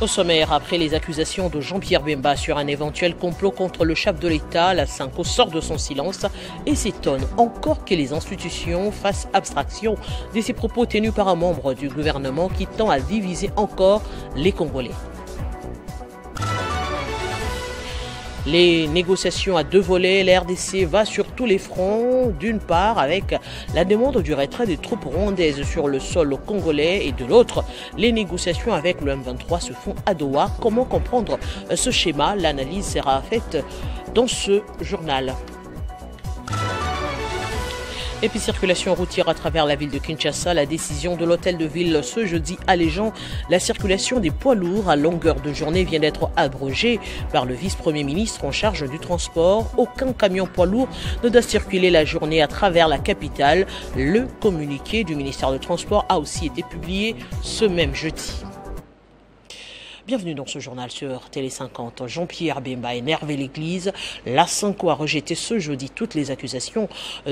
Au sommaire, après les accusations de Jean-Pierre Bemba sur un éventuel complot contre le chef de l'État, la SENCO sort de son silence et s'étonne encore que les institutions fassent abstraction de ces propos tenus par un membre du gouvernement qui tend à diviser encore les Congolais. Les négociations à deux volets, la RDC va sur tous les fronts, d'une part avec la demande du retrait des troupes rwandaises sur le sol congolais et de l'autre, les négociations avec le M23 se font à Doha. Comment comprendre ce schéma? L'analyse sera faite dans ce journal. Et puis circulation routière à travers la ville de Kinshasa, la décision de l'hôtel de ville ce jeudi allégeant la circulation des poids lourds à longueur de journée vient d'être abrogée par le vice-premier ministre en charge du transport. Aucun camion poids lourd ne doit circuler la journée à travers la capitale. Le communiqué du ministère du Transport a aussi été publié ce même jeudi. Bienvenue dans ce journal sur Télé 50. Jean-Pierre Bemba énervé l'Église. La SENCO a rejeté ce jeudi toutes les accusations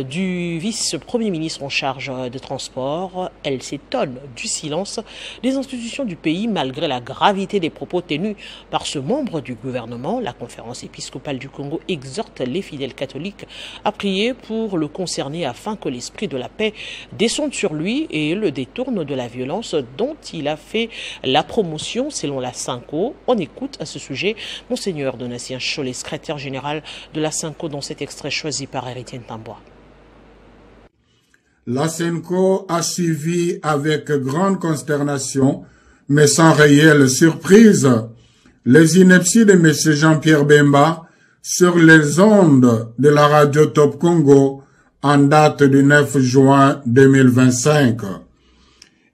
du vice-premier ministre en charge de transport. Elle s'étonne du silence des institutions du pays malgré la gravité des propos tenus par ce membre du gouvernement. La conférence épiscopale du Congo exhorte les fidèles catholiques à prier pour le concerné afin que l'esprit de la paix descende sur lui et le détourne de la violence dont il a fait la promotion selon la SENCO. On écoute à ce sujet Monseigneur Donatien Cholet, secrétaire général de la SENCO, dans cet extrait choisi par Héritier Ntambois. La SENCO a suivi avec grande consternation, mais sans réelle surprise, les inepties de M. Jean-Pierre Bemba sur les ondes de la radio Top Congo en date du 9 juin 2025.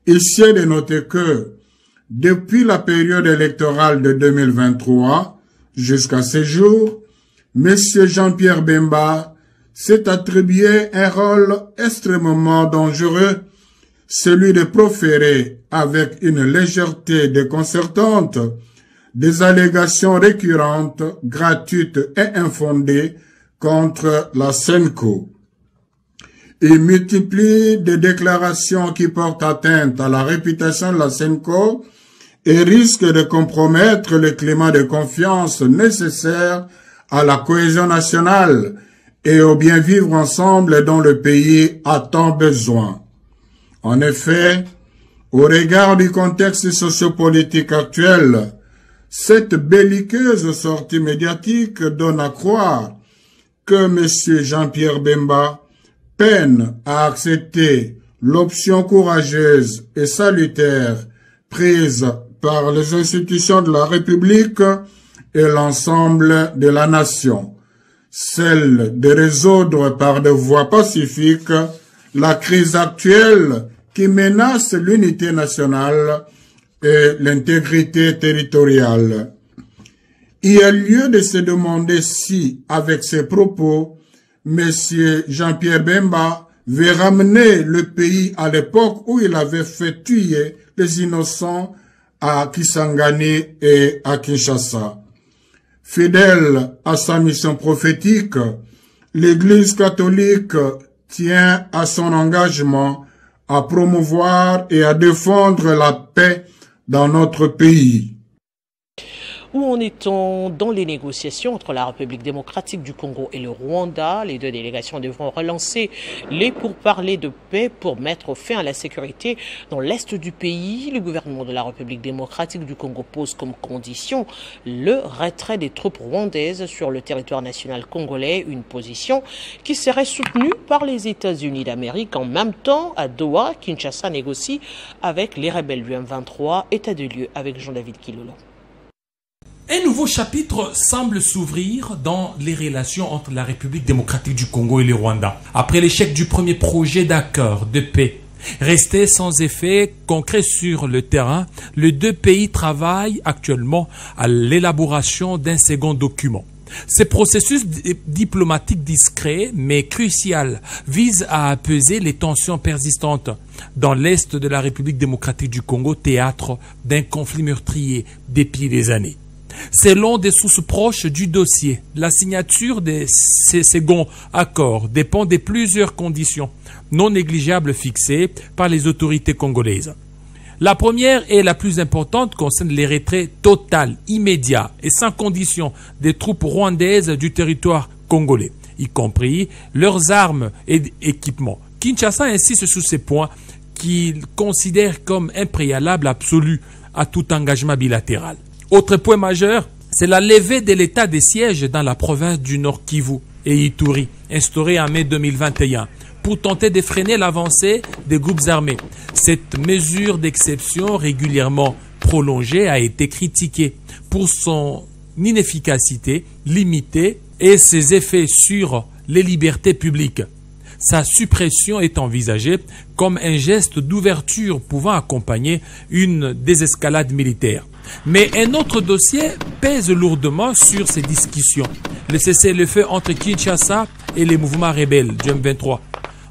Ici est de noter que depuis la période électorale de 2023 jusqu'à ce jour, M. Jean-Pierre Bemba s'est attribué un rôle extrêmement dangereux, celui de proférer avec une légèreté déconcertante des allégations récurrentes, gratuites et infondées contre la SENCO. Il multiplie des déclarations qui portent atteinte à la réputation de la SENCO et risque de compromettre le climat de confiance nécessaire à la cohésion nationale et au bien vivre ensemble dont le pays a tant besoin. En effet, au regard du contexte sociopolitique actuel, cette belliqueuse sortie médiatique donne à croire que M. Jean-Pierre Bemba peine à accepter l'option courageuse et salutaire prise par les institutions de la République et l'ensemble de la nation, celle de résoudre par des voies pacifiques la crise actuelle qui menace l'unité nationale et l'intégrité territoriale. Il y a lieu de se demander si, avec ces propos, M. Jean-Pierre Bemba veut ramener le pays à l'époque où il avait fait tuer les innocents à Kisangani et à Kinshasa. Fidèle à sa mission prophétique, l'Église catholique tient à son engagement à promouvoir et à défendre la paix dans notre pays. Où en est-on dans les négociations entre la République démocratique du Congo et le Rwanda? Les deux délégations devront relancer les pourparlers de paix pour mettre fin à la sécurité dans l'est du pays. Le gouvernement de la République démocratique du Congo pose comme condition le retrait des troupes rwandaises sur le territoire national congolais, une position qui serait soutenue par les États-Unis d'Amérique. En même temps, à Doha, Kinshasa négocie avec les rebelles du M23. État de lieu avec Jean-David Kilolo. Un nouveau chapitre semble s'ouvrir dans les relations entre la République démocratique du Congo et le Rwanda. Après l'échec du premier projet d'accord de paix, resté sans effet concret sur le terrain, les deux pays travaillent actuellement à l'élaboration d'un second document. Ce processus diplomatique discret mais crucial vise à apaiser les tensions persistantes dans l'est de la République démocratique du Congo, théâtre d'un conflit meurtrier depuis des années. Selon des sources proches du dossier, la signature de ces seconds accords dépend de plusieurs conditions non négligeables fixées par les autorités congolaises. La première et la plus importante concerne les retraits total, immédiat et sans condition des troupes rwandaises du territoire congolais, y compris leurs armes et équipements. Kinshasa insiste sur ces points qu'il considère comme un préalable absolu à tout engagement bilatéral. Autre point majeur, c'est la levée de l'état de siège dans la province du Nord Kivu et Ituri, instaurée en mai 2021, pour tenter de freiner l'avancée des groupes armés. Cette mesure d'exception régulièrement prolongée a été critiquée pour son inefficacité limitée et ses effets sur les libertés publiques. Sa suppression est envisagée comme un geste d'ouverture pouvant accompagner une désescalade militaire. Mais un autre dossier pèse lourdement sur ces discussions. Le cessez-le-feu entre Kinshasa et les mouvements rebelles du M23,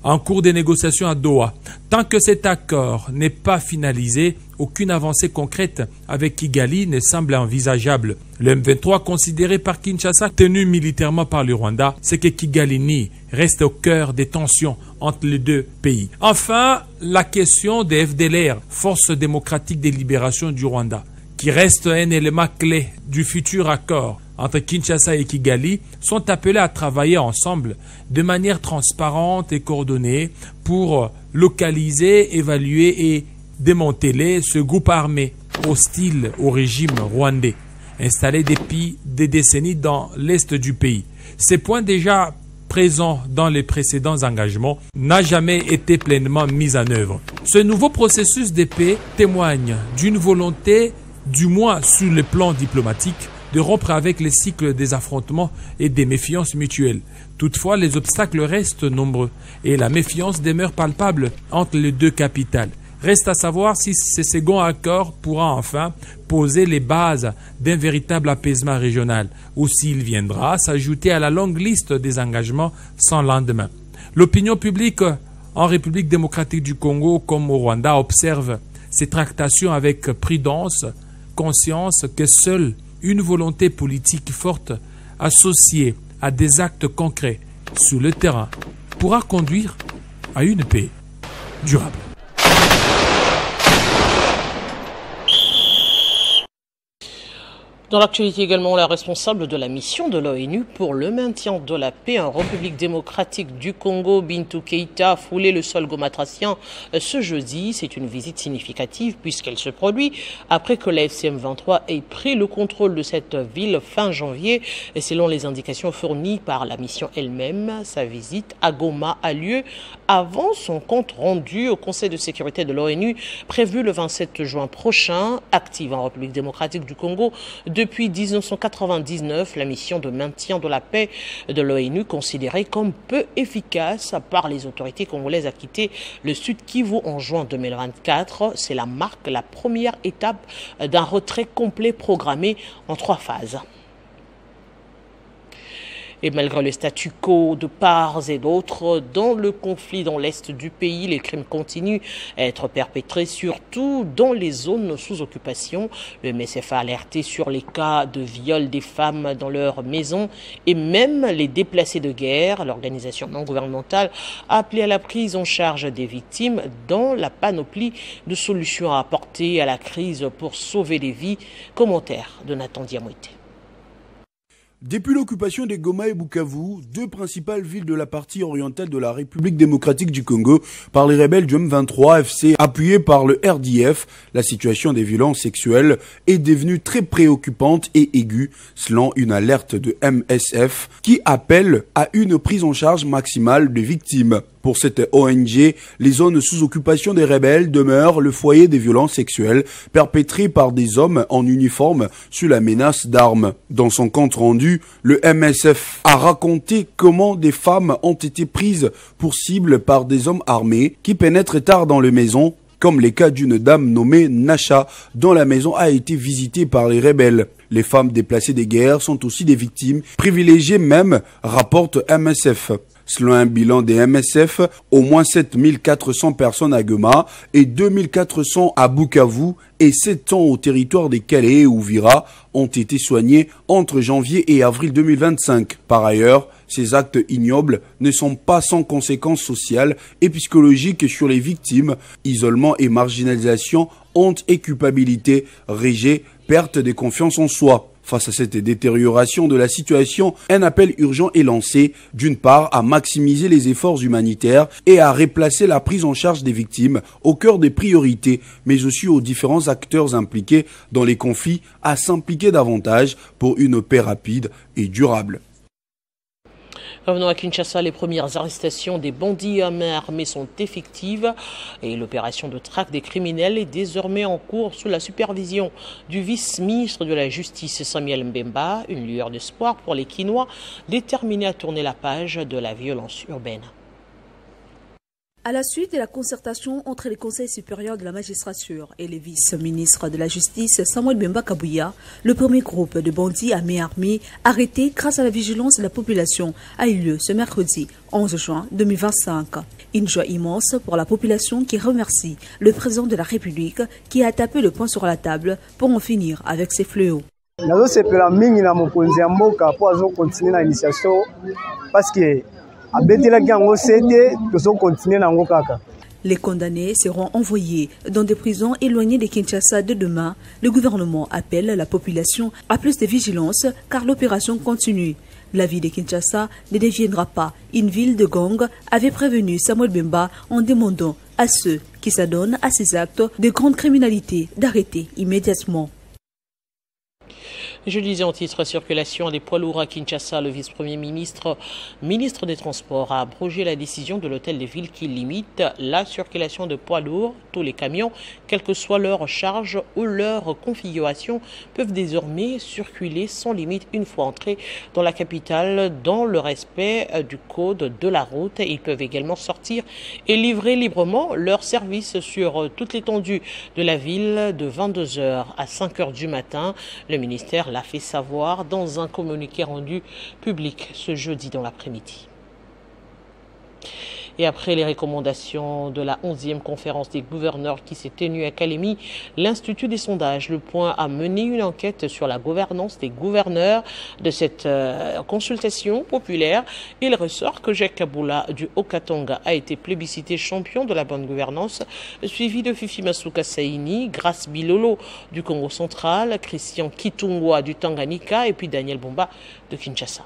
en cours de négociations à Doha. Tant que cet accord n'est pas finalisé, aucune avancée concrète avec Kigali ne semble envisageable. Le M23, considéré par Kinshasa tenu militairement par le Rwanda, c'est que Kigali nie, reste au cœur des tensions entre les deux pays. Enfin, la question des FDLR, Force démocratique de libération du Rwanda, qui reste un élément clé du futur accord entre Kinshasa et Kigali, sont appelés à travailler ensemble de manière transparente et coordonnée pour localiser, évaluer et démanteler ce groupe armé hostile au régime rwandais, installé depuis des décennies dans l'est du pays. Ces points déjà présents dans les précédents engagements n'a jamais été pleinement mis en œuvre. Ce nouveau processus de paix témoigne d'une volonté, du moins sur le plan diplomatique, de rompre avec les cycles des affrontements et des méfiances mutuelles. Toutefois, les obstacles restent nombreux et la méfiance demeure palpable entre les deux capitales. Reste à savoir si ce second accord pourra enfin poser les bases d'un véritable apaisement régional ou s'il viendra s'ajouter à la longue liste des engagements sans lendemain. L'opinion publique en République démocratique du Congo comme au Rwanda observe ces tractations avec prudence, conscience que seule une volonté politique forte associée à des actes concrets sur le terrain pourra conduire à une paix durable. Dans l'actualité également, la responsable de la mission de l'ONU pour le maintien de la paix en République démocratique du Congo, Bintou Keïta, a foulé le sol gomatracien ce jeudi. C'est une visite significative puisqu'elle se produit après que la FCM23 ait pris le contrôle de cette ville fin janvier. Et selon les indications fournies par la mission elle-même, sa visite à Goma a lieu avant son compte rendu au Conseil de sécurité de l'ONU prévu le 27 juin prochain. Active en République démocratique du Congo depuis 1999, la mission de maintien de la paix de l'ONU, considérée comme peu efficace par les autorités congolaises, a quitté le Sud Kivu en juin 2024. C'est la première étape d'un retrait complet programmé en 3 phases. Et malgré le statu quo de part et d'autre dans le conflit dans l'est du pays, les crimes continuent à être perpétrés, surtout dans les zones sous occupation. Le MSF a alerté sur les cas de viol des femmes dans leur maison et même les déplacés de guerre. L'organisation non gouvernementale a appelé à la prise en charge des victimes dans la panoplie de solutions à apporter à la crise pour sauver les vies. Commentaire de Nathan Diamouité. Depuis l'occupation de Goma et Bukavu, 2 principales villes de la partie orientale de la République démocratique du Congo, par les rebelles du M23 FC appuyés par le RDF, la situation des violences sexuelles est devenue très préoccupante et aiguë, selon une alerte de MSF qui appelle à une prise en charge maximale des victimes. Pour cette ONG, les zones sous occupation des rebelles demeurent le foyer des violences sexuelles perpétrées par des hommes en uniforme sous la menace d'armes. Dans son compte rendu, le MSF a raconté comment des femmes ont été prises pour cible par des hommes armés qui pénètrent tard dans les maisons, comme les cas d'une dame nommée Nacha, dont la maison a été visitée par les rebelles. Les femmes déplacées des guerres sont aussi des victimes, privilégiées même, rapporte MSF. Selon un bilan des MSF, au moins 7400 personnes à Goma et 2400 à Bukavu et 700 au territoire des Calais et Ouvira ont été soignés entre janvier et avril 2025. Par ailleurs, ces actes ignobles ne sont pas sans conséquences sociales et psychologiques sur les victimes. Isolement et marginalisation honte et culpabilité, rejet, perte de confiance en soi. Face à cette détérioration de la situation, un appel urgent est lancé, d'une part à maximiser les efforts humanitaires et à replacer la prise en charge des victimes au cœur des priorités, mais aussi aux différents acteurs impliqués dans les conflits à s'impliquer davantage pour une paix rapide et durable. Revenons à Kinshasa, les premières arrestations des bandits à main armée sont effectives et l'opération de traque des criminels est désormais en cours sous la supervision du vice-ministre de la Justice Samuel Mbemba, une lueur d'espoir pour les Kinois déterminés à tourner la page de la violence urbaine. À la suite de la concertation entre les conseils supérieurs de la magistrature et les vice-ministres de la Justice Samuel Mbemba Kabouya, le premier groupe de bandits à main armée arrêté grâce à la vigilance de la population a eu lieu ce mercredi 11 juin 2025. Une joie immense pour la population qui remercie le président de la République qui a tapé le poing sur la table pour en finir avec ces fléaux. Les condamnés seront envoyés dans des prisons éloignées de Kinshasa de demain. Le gouvernement appelle la population à plus de vigilance car l'opération continue. La ville de Kinshasa ne deviendra pas une ville de gang, avait prévenu Samuel Mbemba en demandant à ceux qui s'adonnent à ces actes de grande criminalité d'arrêter immédiatement. Je disais en titre circulation des poids lourds à Kinshasa, le vice-premier ministre des Transports a abrogé la décision de l'hôtel de ville qui limite la circulation de poids lourds. Tous les camions, quelle que soit leur charge ou leur configuration, peuvent désormais circuler sans limite une fois entrés dans la capitale dans le respect du code de la route. Ils peuvent également sortir et livrer librement leurs services sur toute l'étendue de la ville de 22h à 5h du matin. Le ministère l'a fait savoir dans un communiqué rendu public ce jeudi dans l'après-midi. Et après les recommandations de la 11e conférence des gouverneurs qui s'est tenue à Kalemi, l'Institut des sondages, Le Point, a mené une enquête sur la gouvernance des gouverneurs. De cette consultation populaire, il ressort que Jacques Kaboula du Haut-Katanga a été plébiscité champion de la bonne gouvernance, suivi de Fifi Masuka Saini, Grace Bilolo du Congo central, Christian Kitungwa du Tanganyika et puis Daniel Bomba de Kinshasa.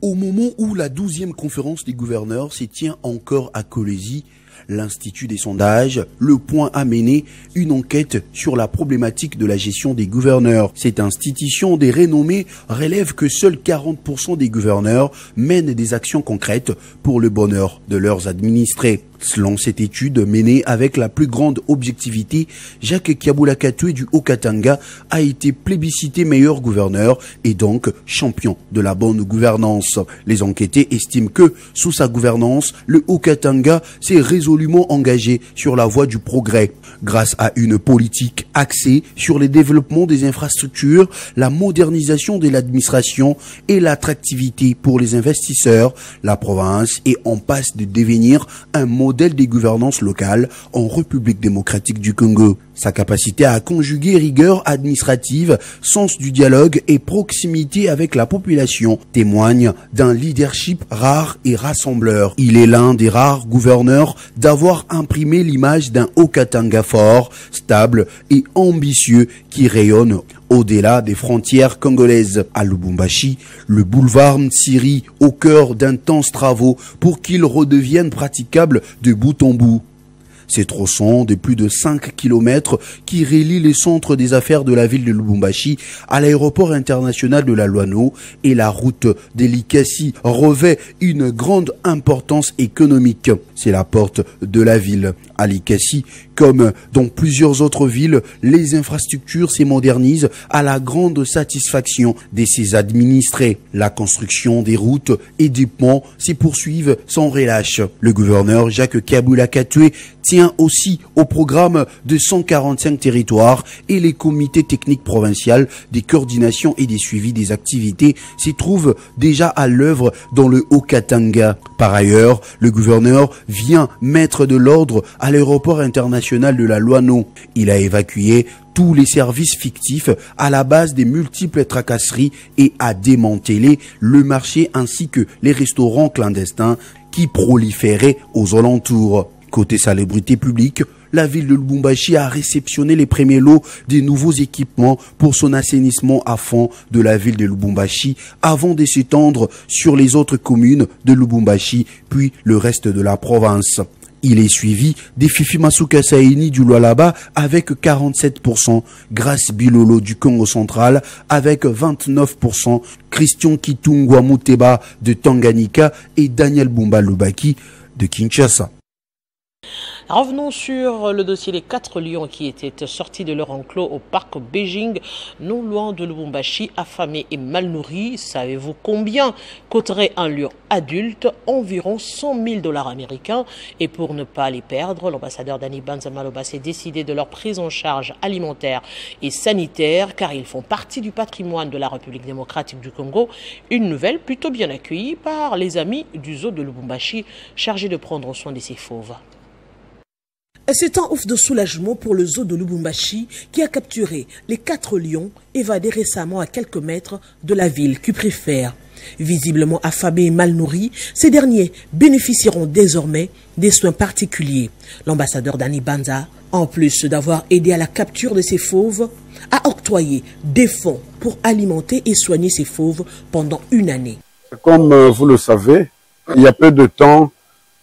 Au moment où la 12e conférence des gouverneurs se tient encore à Kolwezi, l'Institut des sondages, Le Point, a mené une enquête sur la problématique de la gestion des gouverneurs. Cette institution des renommées relève que seuls 40% des gouverneurs mènent des actions concrètes pour le bonheur de leurs administrés. Selon cette étude menée avec la plus grande objectivité, Jacques Kaboula Katoué du Haut-Katanga a été plébiscité meilleur gouverneur et donc champion de la bonne gouvernance. Les enquêtés estiment que, sous sa gouvernance, le Haut-Katanga s'est résolument engagé sur la voie du progrès. Grâce à une politique axée sur le développement des infrastructures, la modernisation de l'administration et l'attractivité pour les investisseurs, la province est en passe de devenir un modèle des gouvernances locales en République démocratique du Congo. Sa capacité à conjuguer rigueur administrative, sens du dialogue et proximité avec la population témoigne d'un leadership rare et rassembleur. Il est l'un des rares gouverneurs d'avoir imprimé l'image d'un Haut-Katanga fort, stable et ambitieux qui rayonne au-delà des frontières congolaises. À Lubumbashi, le boulevard Ntsiri au cœur d'intenses travaux pour qu'il redevienne praticable de bout en bout. Ces tronçons de plus de 5 km qui relient les centres des affaires de la ville de Lubumbashi à l'aéroport international de la Luano et la route de Likasi revêt une grande importance économique. C'est la porte de la ville. À Likasi, comme dans plusieurs autres villes, les infrastructures se modernisent à la grande satisfaction de ses administrés. La construction des routes et des ponts s'y poursuivent sans relâche. Le gouverneur Jacques Kaboula Katoué tient aussi au programme de 145 territoires et les comités techniques provinciaux des coordinations et des suivis des activités s'y trouvent déjà à l'œuvre dans le Haut-Katanga. Par ailleurs, le gouverneur vient mettre de l'ordre à l'aéroport international de la Luano. Il a évacué tous les services fictifs à la base des multiples tracasseries et a démantelé le marché ainsi que les restaurants clandestins qui proliféraient aux alentours. Côté salubrité publique, la ville de Lubumbashi a réceptionné les premiers lots des nouveaux équipements pour son assainissement à fond de la ville de Lubumbashi avant de s'étendre sur les autres communes de Lubumbashi puis le reste de la province. Il est suivi des Fifi Masuka Saini du Lualaba avec 47%, Grace Bilolo du Congo central avec 29%, Christian Kitungwa Muteba de Tanganyika et Daniel Bumba Lubaki de Kinshasa. Revenons sur le dossier des 4 lions qui étaient sortis de leur enclos au parc Beijing, non loin de Lubumbashi, affamés et mal nourris. Savez-vous combien coûterait un lion adulte? Environ 100 000 $ américains. Et pour ne pas les perdre, l'ambassadeur Dani Banza Maloba s'est décidé de leur prise en charge alimentaire et sanitaire, car ils font partie du patrimoine de la République démocratique du Congo. Une nouvelle plutôt bien accueillie par les amis du zoo de Lubumbashi, chargés de prendre soin de ces fauves. C'est un ouf de soulagement pour le zoo de Lubumbashi qui a capturé les 4 lions évadés récemment à quelques mètres de la ville qui préfère. Visiblement affamés et mal nourris, ces derniers bénéficieront désormais des soins particuliers. L'ambassadeur Dani Banza, en plus d'avoir aidé à la capture de ces fauves, a octroyé des fonds pour alimenter et soigner ces fauves pendant une année. Comme vous le savez, il y a peu de temps,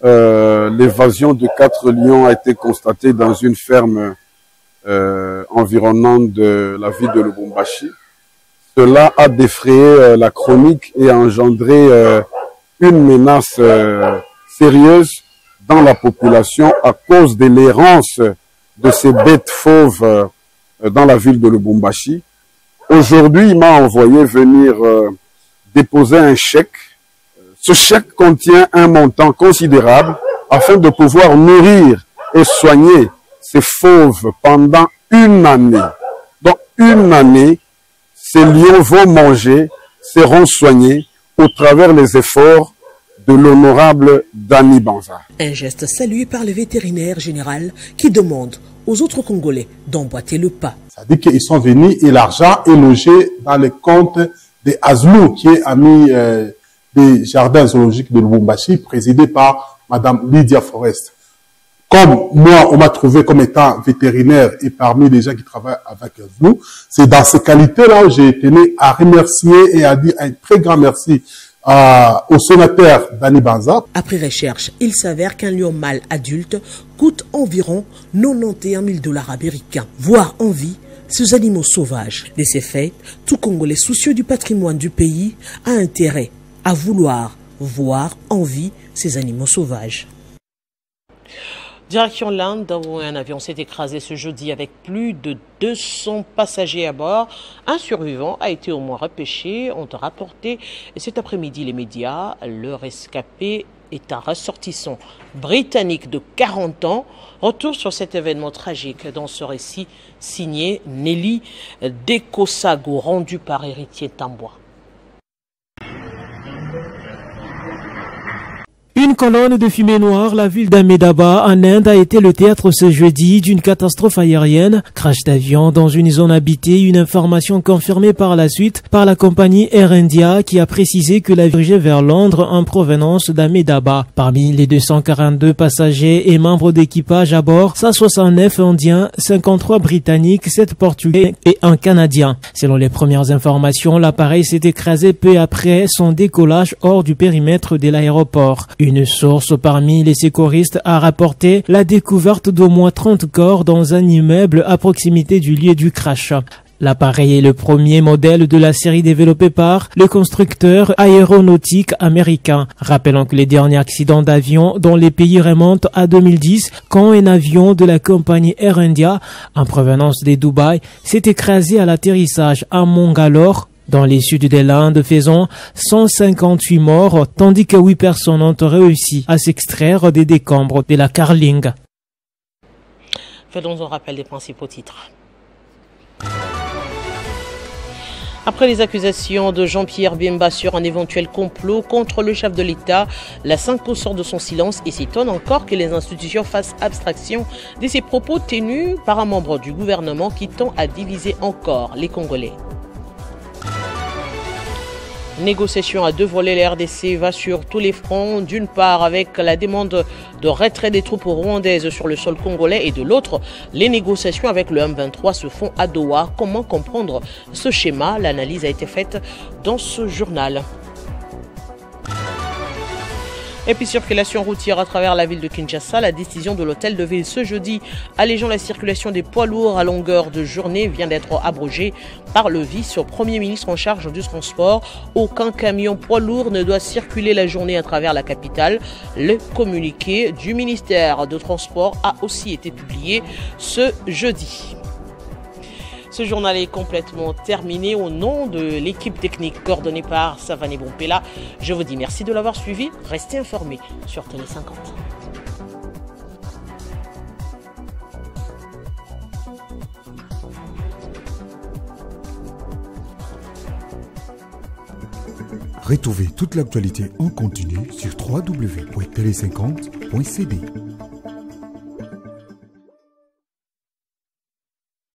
l'évasion de 4 lions a été constatée dans une ferme environnante de la ville de Lubumbashi. Cela a défrayé la chronique et a engendré une menace sérieuse dans la population à cause de l'errance de ces bêtes fauves dans la ville de Lubumbashi. Aujourd'hui, il m'a envoyé venir déposer un chèque. Ce chèque contient un montant considérable afin de pouvoir nourrir et soigner ces fauves pendant une année. Dans une année, ces lions vont manger, seront soignés au travers les efforts de l'honorable Dani Banza. Un geste salué par le vétérinaire général qui demande aux autres Congolais d'emboîter le pas. Ça dit qu'ils sont venus et l'argent est logé dans le compte de Azlou, qui est ami des jardins zoologiques de Lubumbashi, présidé par Madame Lydia Forest. Comme moi, on m'a trouvé comme étant vétérinaire et parmi les gens qui travaillent avec nous, c'est dans ces qualités-là où j'ai tenu à remercier et à dire un très grand merci au sénateur Dani Banza. Après recherche, il s'avère qu'un lion mâle adulte coûte environ 91 000 $ américains, voire en vie, ces animaux sauvages. De ces faits, tout Congolais soucieux du patrimoine du pays a intérêt à vouloir voir en vie ces animaux sauvages. Direction l'Inde, où un avion s'est écrasé ce jeudi avec plus de 200 passagers à bord. Un survivant a été au moins repêché, ont rapporté cet après-midi les médias. Le rescapé est un ressortissant britannique de 40 ans. Retour sur cet événement tragique dans ce récit signé Nelly Dekosago, rendu par Héritier Tambois. Une colonne de fumée noire, la ville d'Ahmedabad en Inde a été le théâtre ce jeudi d'une catastrophe aérienne. Crash d'avion dans une zone habitée, une information confirmée par la suite par la compagnie Air India qui a précisé que l'avion dirigeait vers Londres en provenance d'Ahmedabad. Parmi les 242 passagers et membres d'équipage à bord, 169 Indiens, 53 Britanniques, 7 Portugais et un Canadien. Selon les premières informations, l'appareil s'est écrasé peu après son décollage hors du périmètre de l'aéroport. Une source parmi les secouristes a rapporté la découverte d'au moins 30 corps dans un immeuble à proximité du lieu du crash. L'appareil est le premier modèle de la série développée par le constructeur aéronautique américain. Rappelons que les derniers accidents d'avion dans les pays remontent à 2010 quand un avion de la compagnie Air India en provenance de Dubaï s'est écrasé à l'atterrissage à Mangalore dans les sud de l'Inde, faisant 158 morts, tandis que 8 personnes ont réussi à s'extraire des décombres de la Carling. Faisons un rappel des principaux titres. Après les accusations de Jean-Pierre Bemba sur un éventuel complot contre le chef de l'État, la Synco sort de son silence et s'étonne encore que les institutions fassent abstraction de ces propos tenus par un membre du gouvernement qui tend à diviser encore les Congolais. Négociation à deux volets, la RDC va sur tous les fronts, d'une part avec la demande de retrait des troupes rwandaises sur le sol congolais et de l'autre, les négociations avec le M23 se font à Doha. Comment comprendre ce schéma? L'analyse a été faite dans ce journal. Et puis circulation routière à travers la ville de Kinshasa, la décision de l'hôtel de ville ce jeudi allégeant la circulation des poids lourds à longueur de journée vient d'être abrogée par le vice-premier ministre en charge du transport. Aucun camion poids lourd ne doit circuler la journée à travers la capitale. Le communiqué du ministère de Transport a aussi été publié ce jeudi. Ce journal est complètement terminé. Au nom de l'équipe technique coordonnée par Savané Bompela, je vous dis merci de l'avoir suivi. Restez informés sur Télé 50. Retrouvez toute l'actualité en continu sur www.tele50.cd.